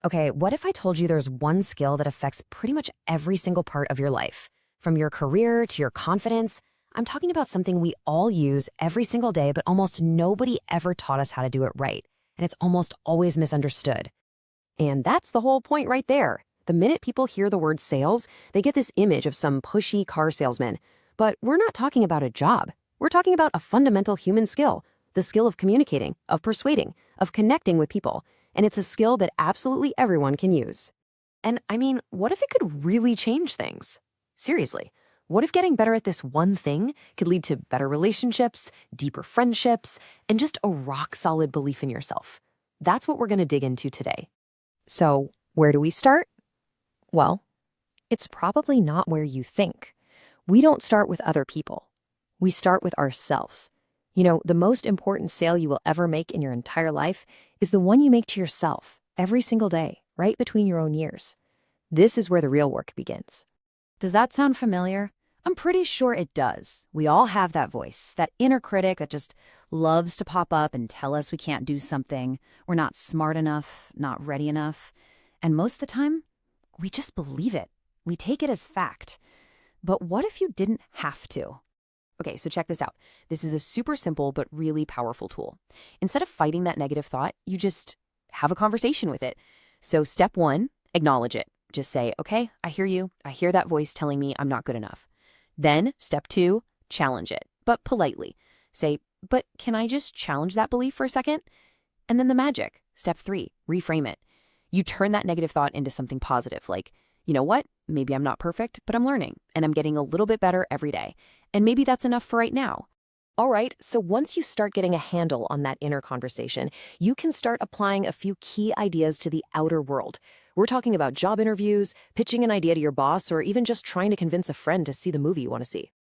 Okay, what if I told you there's one skill that affects pretty much every single part of your life? From your career to your confidence, I'm talking about something we all use every single day, but almost nobody ever taught us how to do it right. And it's almost always misunderstood. And that's the whole point right there. The minute people hear the word sales, they get this image of some pushy car salesman. But we're not talking about a job. We're talking about a fundamental human skill, the skill of communicating, of persuading, of connecting with people. And it's a skill that absolutely everyone can use. And I mean, what if it could really change things? Seriously, what if getting better at this one thing could lead to better relationships, deeper friendships, and just a rock-solid belief in yourself? That's what we're going to dig into today. So, where do we start? Well, it's probably not where you think. We don't start with other people. We start with ourselves. You know, the most important sale you will ever make in your entire life is the one you make to yourself every single day, right between your own ears. This is where the real work begins. Does that sound familiar? I'm pretty sure it does. We all have that voice, that inner critic that just loves to pop up and tell us we can't do something, we're not smart enough, not ready enough. And most of the time, we just believe it. We take it as fact. But what if you didn't have to? Okay, so check this out. This is a super simple but really powerful tool. Instead of fighting that negative thought, you just have a conversation with it. So step one, acknowledge it. Just say, okay, I hear you. I hear that voice telling me I'm not good enough. Then step two, challenge it, but politely. Say, but can I just challenge that belief for a second? And then the magic. Step three, reframe it. You turn that negative thought into something positive, like, you know what? Maybe I'm not perfect, but I'm learning, and I'm getting a little bit better every day. And maybe that's enough for right now. All right, so once you start getting a handle on that inner conversation, you can start applying a few key ideas to the outer world. We're talking about job interviews, pitching an idea to your boss, or even just trying to convince a friend to see the movie you want to see.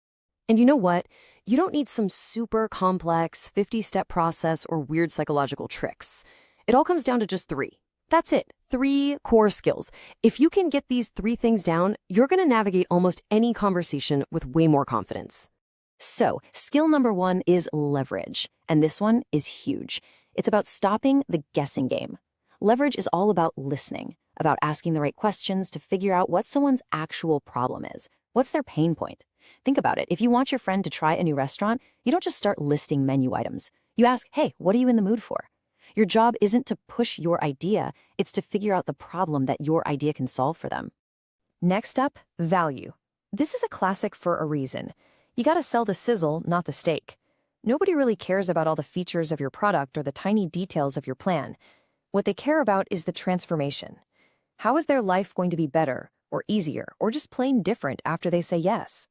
And you know what? You don't need some super complex 50-step process or weird psychological tricks. It all comes down to just three. That's it. 3 core skills. If you can get these 3 things down, you're going to navigate almost any conversation with way more confidence. So, skill number 1 is leverage, and this one is huge. It's about stopping the guessing game. Leverage is all about listening, about asking the right questions to figure out what someone's actual problem is. What's their pain point? Think about it. If you want your friend to try a new restaurant, you don't just start listing menu items. You ask, hey, what are you in the mood for? Your job isn't to push your idea, it's to figure out the problem that your idea can solve for them. Next up, value. This is a classic for a reason. You gotta sell the sizzle, not the steak. Nobody really cares about all the features of your product or the tiny details of your plan. What they care about is the transformation. How is their life going to be better, or easier, or just plain different after they say yes?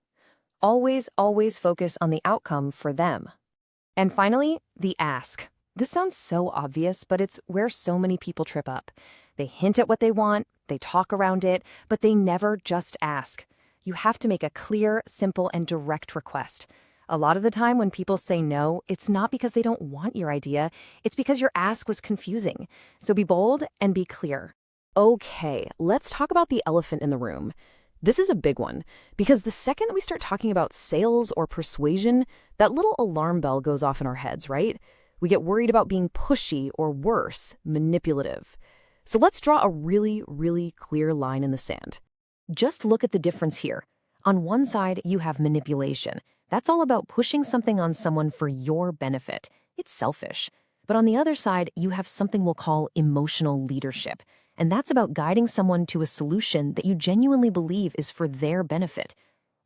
Always, always focus on the outcome for them. And finally, the ask. This sounds so obvious, but it's where so many people trip up. They hint at what they want, they talk around it, but they never just ask. You have to make a clear, simple, and direct request. A lot of the time when people say no, it's not because they don't want your idea, it's because your ask was confusing. So be bold and be clear. Okay, let's talk about the elephant in the room. This is a big one, because the second that we start talking about sales or persuasion, that little alarm bell goes off in our heads, right? We get worried about being pushy or worse, manipulative. So let's draw a really, really clear line in the sand. Just look at the difference here. On one side, you have manipulation. That's all about pushing something on someone for your benefit. It's selfish. But on the other side, you have something we'll call emotional leadership. And that's about guiding someone to a solution that you genuinely believe is for their benefit.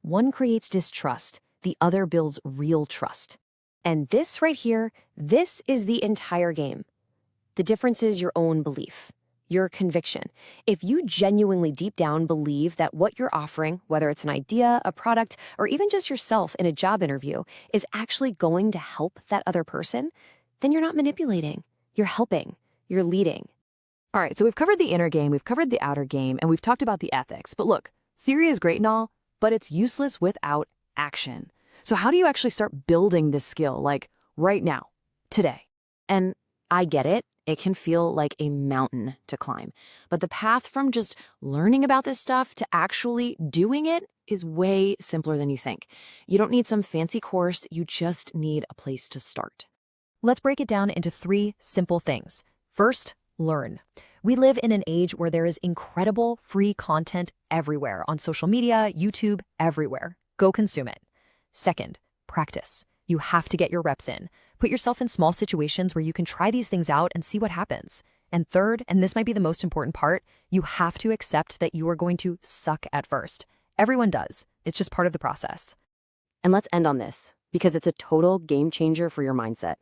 One creates distrust, the other builds real trust. And this right here, this is the entire game. The difference is your own belief, your conviction. If you genuinely deep down believe that what you're offering, whether it's an idea, a product, or even just yourself in a job interview, is actually going to help that other person, then you're not manipulating. You're helping. You're leading. All right, so we've covered the inner game, we've covered the outer game, and we've talked about the ethics. But look, theory is great and all, but it's useless without action. So how do you actually start building this skill, like right now, today? And I get it. It can feel like a mountain to climb. But the path from just learning about this stuff to actually doing it is way simpler than you think. You don't need some fancy course. You just need a place to start. Let's break it down into 3 simple things. First, learn. We live in an age where there is incredible free content everywhere on social media, YouTube, everywhere. Go consume it. Second, practice. You have to get your reps in. Put yourself in small situations where you can try these things out and see what happens. And third, and this might be the most important part, you have to accept that you are going to suck at first. Everyone does. It's just part of the process. And let's end on this, because it's a total game changer for your mindset.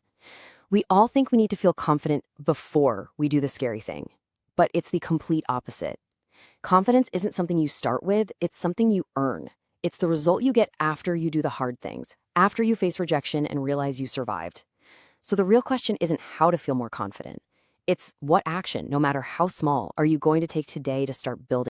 We all think we need to feel confident before we do the scary thing, but it's the complete opposite. Confidence isn't something you start with, it's something you earn. It's the result you get after you do the hard things, after you face rejection and realize you survived. So the real question isn't how to feel more confident. It's what action, no matter how small, are you going to take today to start building